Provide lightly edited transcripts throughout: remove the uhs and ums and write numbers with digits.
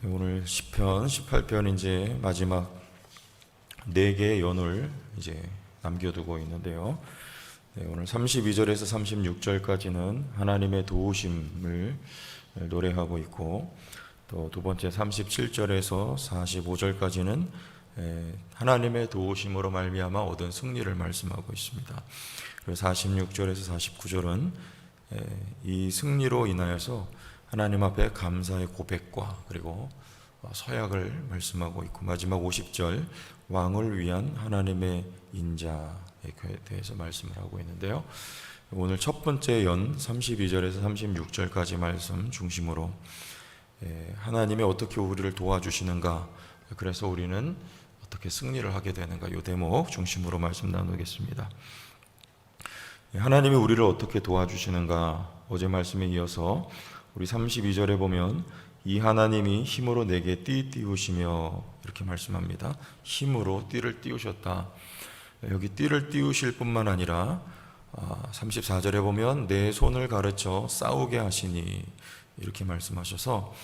오늘 시편 18편 이제 마지막 4개의 연을 이제 남겨두고 있는데요. 오늘 32절에서 36절까지는 하나님의 도우심을 노래하고 있고, 또 두 번째 37절에서 45절까지는 하나님의 도우심으로 말미암아 얻은 승리를 말씀하고 있습니다. 그리고 46절에서 49절은 이 승리로 인하여서 하나님 앞에 감사의 고백과 그리고 서약을 말씀하고 있고, 마지막 50절 왕을 위한 하나님의 인자에 대해서 말씀을 하고 있는데요. 오늘 첫 번째 연 32절에서 36절까지 말씀 중심으로 하나님이 어떻게 우리를 도와주시는가, 그래서 우리는 어떻게 승리를 하게 되는가, 이 대목 중심으로 말씀 나누겠습니다. 하나님이 우리를 어떻게 도와주시는가, 어제 말씀에 이어서 우리 32절에 보면 이 하나님이 힘으로 내게 띠 띄우시며 이렇게 말씀합니다. 힘으로 띠를 띄우셨다. 여기 띠를 띄우실 뿐만 아니라 34절에 보면 내 손을 가르쳐 싸우게 하시니 이렇게 말씀하셔서,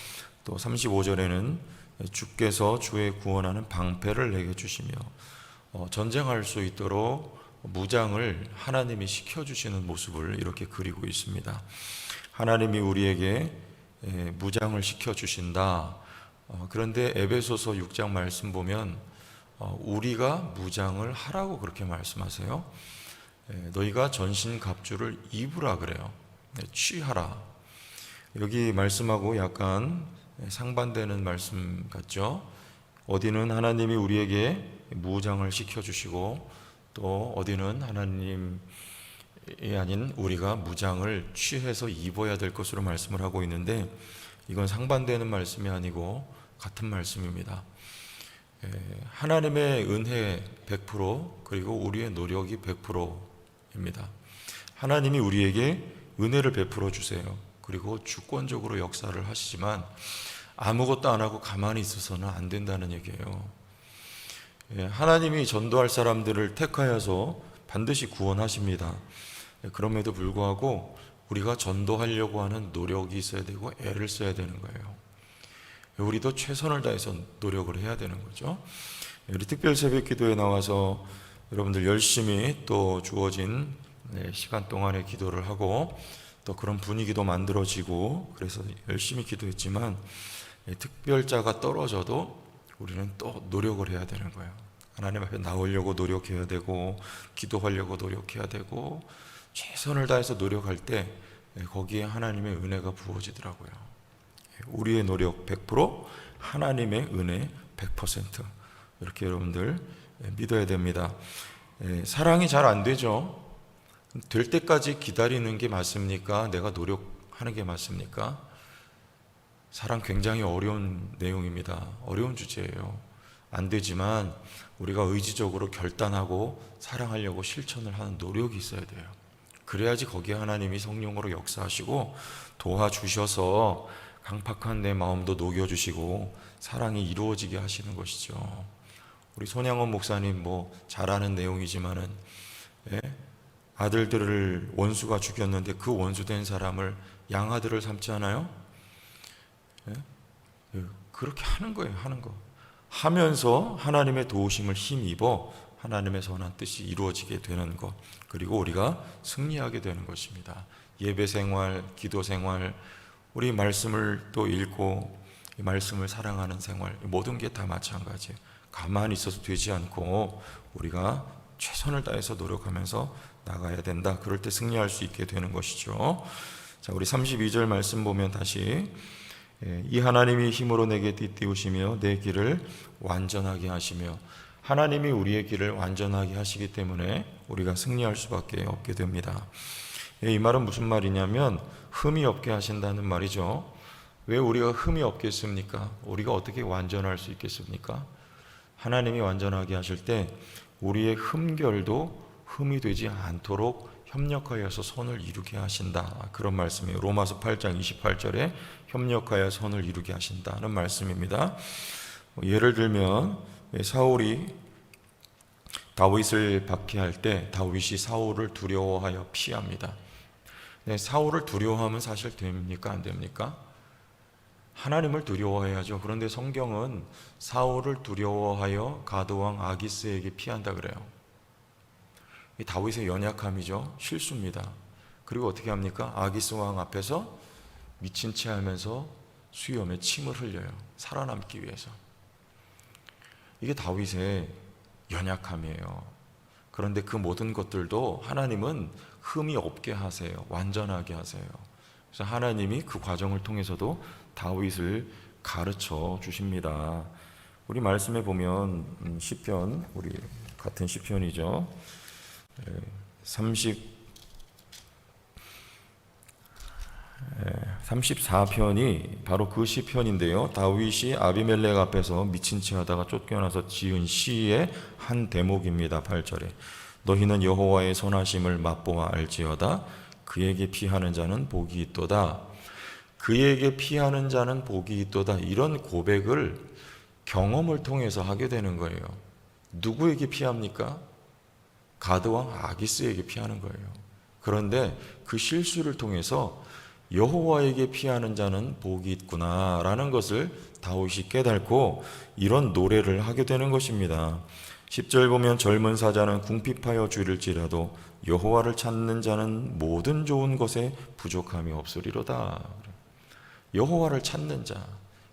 또 35절에는 주께서 주의 구원하는 방패를 내게 주시며 전쟁할 수 있도록 무장을 하나님이 시켜주시는 모습을 이렇게 그리고 있습니다. 하나님이 우리에게 무장을 시켜주신다. 그런데 에베소서 6장 말씀 보면 우리가 무장을 하라고 그렇게 말씀하세요. 너희가 전신갑주를 입으라 그래요. 취하라. 여기 말씀하고 약간 상반되는 말씀 같죠. 어디는 하나님이 우리에게 무장을 시켜주시고, 또 어디는 하나님이 아닌 우리가 무장을 취해서 입어야 될 것으로 말씀을 하고 있는데, 이건 상반되는 말씀이 아니고 같은 말씀입니다. 하나님의 은혜 100% 그리고 우리의 노력이 100%입니다. 하나님이 우리에게 은혜를 베풀어 주세요. 그리고 주권적으로 역사를 하시지만 아무것도 안 하고 가만히 있어서는 안 된다는 얘기예요. 하나님이 전도할 사람들을 택하여서 반드시 구원하십니다. 그럼에도 불구하고 우리가 전도하려고 하는 노력이 있어야 되고 애를 써야 되는 거예요. 우리도 최선을 다해서 노력을 해야 되는 거죠. 우리 특별 새벽 기도에 나와서 여러분들 열심히 또 주어진 시간 동안에 기도를 하고, 또 그런 분위기도 만들어지고, 그래서 열심히 기도했지만 특별자가 떨어져도 우리는 또 노력을 해야 되는 거예요. 하나님 앞에 나오려고 노력해야 되고, 기도하려고 노력해야 되고, 최선을 다해서 노력할 때 거기에 하나님의 은혜가 부어지더라고요. 우리의 노력 100%, 하나님의 은혜 100%, 이렇게 여러분들 믿어야 됩니다. 사랑이 잘 안 되죠. 될 때까지 기다리는 게 맞습니까? 내가 노력하는 게 맞습니까? 사랑 굉장히 어려운 내용입니다. 어려운 주제예요. 안 되지만 우리가 의지적으로 결단하고 사랑하려고 실천을 하는 노력이 있어야 돼요. 그래야지 거기에 하나님이 성령으로 역사하시고 도와주셔서 강팍한 내 마음도 녹여주시고 사랑이 이루어지게 하시는 것이죠. 우리 손양원 목사님 잘 아는 내용이지만은 아들들을 원수가 죽였는데 그 원수된 사람을 양아들을 삼지 않아요? 그렇게 하는 거예요. 하는 거 하면서 하나님의 도우심을 힘입어 하나님의 선한 뜻이 이루어지게 되는 것, 그리고 우리가 승리하게 되는 것입니다. 예배 생활, 기도 생활, 우리 말씀을 또 읽고 말씀을 사랑하는 생활, 모든 게 다 마찬가지예요. 가만히 있어서 되지 않고 우리가 최선을 다해서 노력하면서 나가야 된다. 그럴 때 승리할 수 있게 되는 것이죠. 자, 우리 32절 말씀 보면 다시 이 하나님이 힘으로 내게 띠띠우시며 내 길을 완전하게 하시며, 하나님이 우리의 길을 완전하게 하시기 때문에 우리가 승리할 수밖에 없게 됩니다. 이 말은 무슨 말이냐면 흠이 없게 하신다는 말이죠. 왜 우리가 흠이 없겠습니까? 우리가 어떻게 완전할 수 있겠습니까? 하나님이 완전하게 하실 때 우리의 흠결도 흠이 되지 않도록 협력하여서 선을 이루게 하신다. 그런 말씀이에요. 로마서 8장 28절에 협력하여 선을 이루게 하신다는 말씀입니다. 예를 들면 사울이 다윗을 박해할 때 다윗이 사울을 두려워하여 피합니다. 사울을 두려워하면 사실 됩니까? 안 됩니까? 하나님을 두려워해야죠. 그런데 성경은 사울을 두려워하여 가드왕 아기스에게 피한다 그래요. 이 다윗의 연약함이죠. 실수입니다. 그리고 어떻게 합니까? 아기스 왕 앞에서 미친 채 하면서 수염에 침을 흘려요. 살아남기 위해서. 이게 다윗의 연약함이에요. 그런데 그 모든 것들도 하나님은 흠이 없게 하세요. 완전하게 하세요. 그래서 하나님이 그 과정을 통해서도 다윗을 가르쳐 주십니다. 우리 말씀에 보면 시편, 우리 같은 시편이죠. 34편이 바로 그 시편인데요. 다윗이 아비멜렉 앞에서 미친 채 하다가 쫓겨나서 지은 시의 한 대목입니다. 8절에 너희는 여호와의 선하심을 맛보아 알지어다. 그에게 피하는 자는 복이 있도다. 그에게 피하는 자는 복이 있도다. 이런 고백을 경험을 통해서 하게 되는 거예요. 누구에게 피합니까? 가드왕 아기스에게 피하는 거예요. 그런데 그 실수를 통해서 여호와에게 피하는 자는 복이 있구나라는 것을 다윗이 깨닫고 이런 노래를 하게 되는 것입니다. 10절 보면 젊은 사자는 궁핍하여 줄일지라도 여호와를 찾는 자는 모든 좋은 것에 부족함이 없으리로다. 여호와를 찾는 자,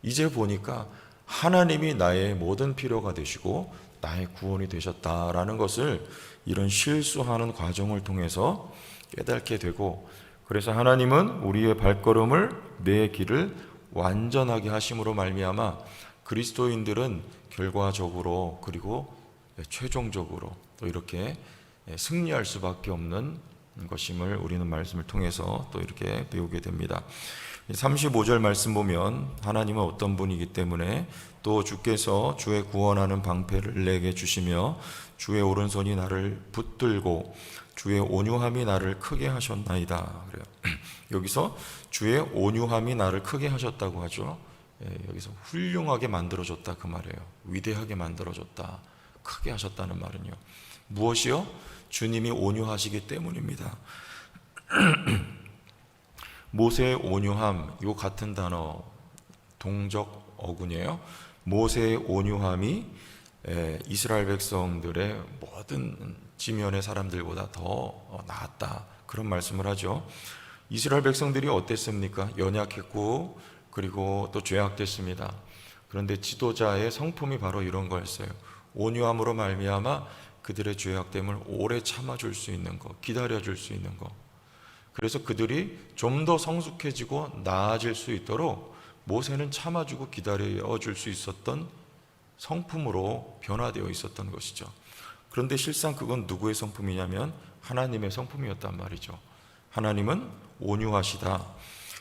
이제 보니까 하나님이 나의 모든 필요가 되시고 나의 구원이 되셨다라는 것을 이런 실수하는 과정을 통해서 깨닫게 되고, 그래서 하나님은 우리의 발걸음을, 내 길을 완전하게 하심으로 말미암아 그리스도인들은 결과적으로 그리고 최종적으로 또 이렇게 승리할 수밖에 없는 것임을 우리는 말씀을 통해서 또 이렇게 배우게 됩니다. 35절 말씀 보면 하나님은 어떤 분이기 때문에 또 주께서 주의 구원하는 방패를 내게 주시며 주의 오른손이 나를 붙들고 주의 온유함이 나를 크게 하셨나이다. 그래요. 여기서 주의 온유함이 나를 크게 하셨다고 하죠. 여기서 훌륭하게 만들어줬다 그 말이에요. 위대하게 만들어줬다, 크게 하셨다는 말은요. 무엇이요? 주님이 온유하시기 때문입니다. 모세의 온유함, 요 같은 단어 동적 어군이에요. 모세의 온유함이 이스라엘 백성들의 모든 지면의 사람들보다 더 나았다, 그런 말씀을 하죠. 이스라엘 백성들이 어땠습니까? 연약했고 그리고 또 죄악됐습니다. 그런데 지도자의 성품이 바로 이런 거였어요. 온유함으로 말미암아 그들의 죄악됨을 오래 참아줄 수 있는 것, 기다려줄 수 있는 것. 그래서 그들이 좀 더 성숙해지고 나아질 수 있도록 모세는 참아주고 기다려줄 수 있었던 성품으로 변화되어 있었던 것이죠. 그런데 실상 그건 누구의 성품이냐면 하나님의 성품이었단 말이죠. 하나님은 온유하시다,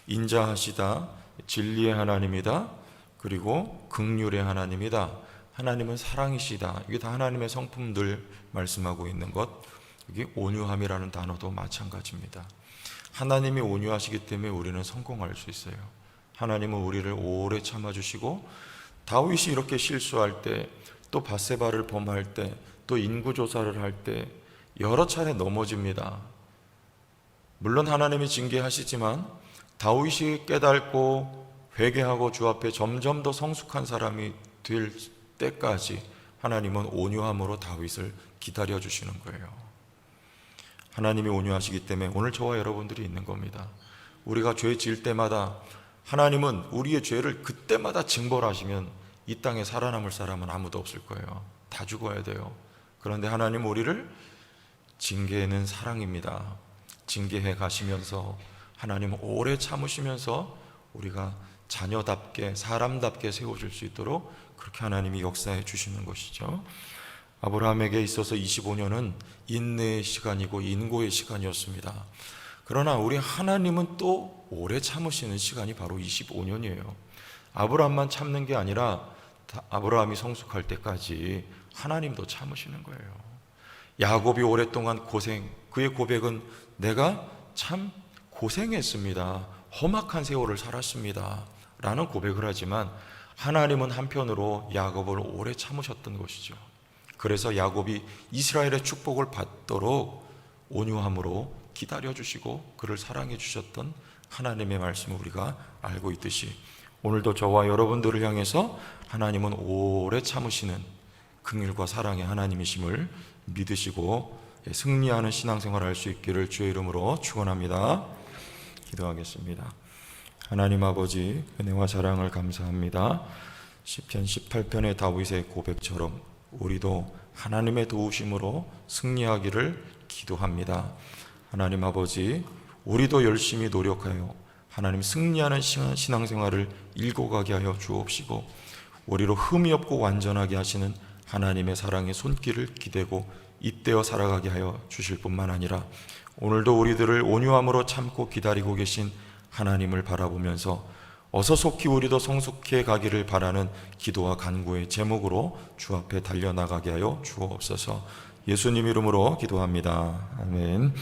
인자하시다, 진리의 하나님이다, 그리고 긍휼의 하나님이다. 하나님은 사랑이시다. 이게 다 하나님의 성품들 말씀하고 있는 것. 이게 온유함이라는 단어도 마찬가지입니다. 하나님이 온유하시기 때문에 우리는 성공할 수 있어요. 하나님은 우리를 오래 참아주시고, 다윗이 이렇게 실수할 때, 또 밧세바를 범할 때, 또 인구조사를 할 때 여러 차례 넘어집니다. 물론 하나님이 징계하시지만 다윗이 깨닫고 회개하고 주 앞에 점점 더 성숙한 사람이 될 때까지 하나님은 온유함으로 다윗을 기다려주시는 거예요. 하나님이 온유하시기 때문에 오늘 저와 여러분들이 있는 겁니다. 우리가 죄 지을 때마다 하나님은 우리의 죄를 그때마다 징벌하시면 이 땅에 살아남을 사람은 아무도 없을 거예요. 다 죽어야 돼요. 그런데 하나님 우리를 징계는 사랑입니다. 징계해 가시면서 하나님은 오래 참으시면서 우리가 자녀답게 사람답게 세워줄 수 있도록 그렇게 하나님이 역사해 주시는 것이죠. 아브라함에게 있어서 25년은 인내의 시간이고 인고의 시간이었습니다. 그러나 우리 하나님은 또 오래 참으시는 시간이 바로 25년이에요. 아브라함만 참는 게 아니라 아브라함이 성숙할 때까지 하나님도 참으시는 거예요. 야곱이 오랫동안 고생, 그의 고백은 내가 참 고생했습니다. 험악한 세월을 살았습니다. 라는 고백을 하지만 하나님은 한편으로 야곱을 오래 참으셨던 것이죠. 그래서 야곱이 이스라엘의 축복을 받도록 온유함으로 기다려주시고 그를 사랑해 주셨던 하나님의 말씀을 우리가 알고 있듯이 오늘도 저와 여러분들을 향해서 하나님은 오래 참으시는 긍휼과 사랑의 하나님이심을 믿으시고 승리하는 신앙생활을 할 수 있기를 주의 이름으로 축원합니다. 기도하겠습니다. 하나님 아버지, 은혜와 사랑을 감사합니다. 시편 18편의 다윗의 고백처럼 우리도 하나님의 도우심으로 승리하기를 기도합니다. 하나님 아버지, 우리도 열심히 노력하여 하나님 승리하는 신앙생활을 일궈가게 하여 주옵시고, 우리로 흠이 없고 완전하게 하시는 하나님의 사랑의 손길을 기대고 잇대어 살아가게 하여 주실 뿐만 아니라 오늘도 우리들을 온유함으로 참고 기다리고 계신 하나님을 바라보면서 어서 속히 우리도 성숙해 가기를 바라는 기도와 간구의 제목으로 주 앞에 달려나가게 하여 주옵소서. 예수님 이름으로 기도합니다. 아멘.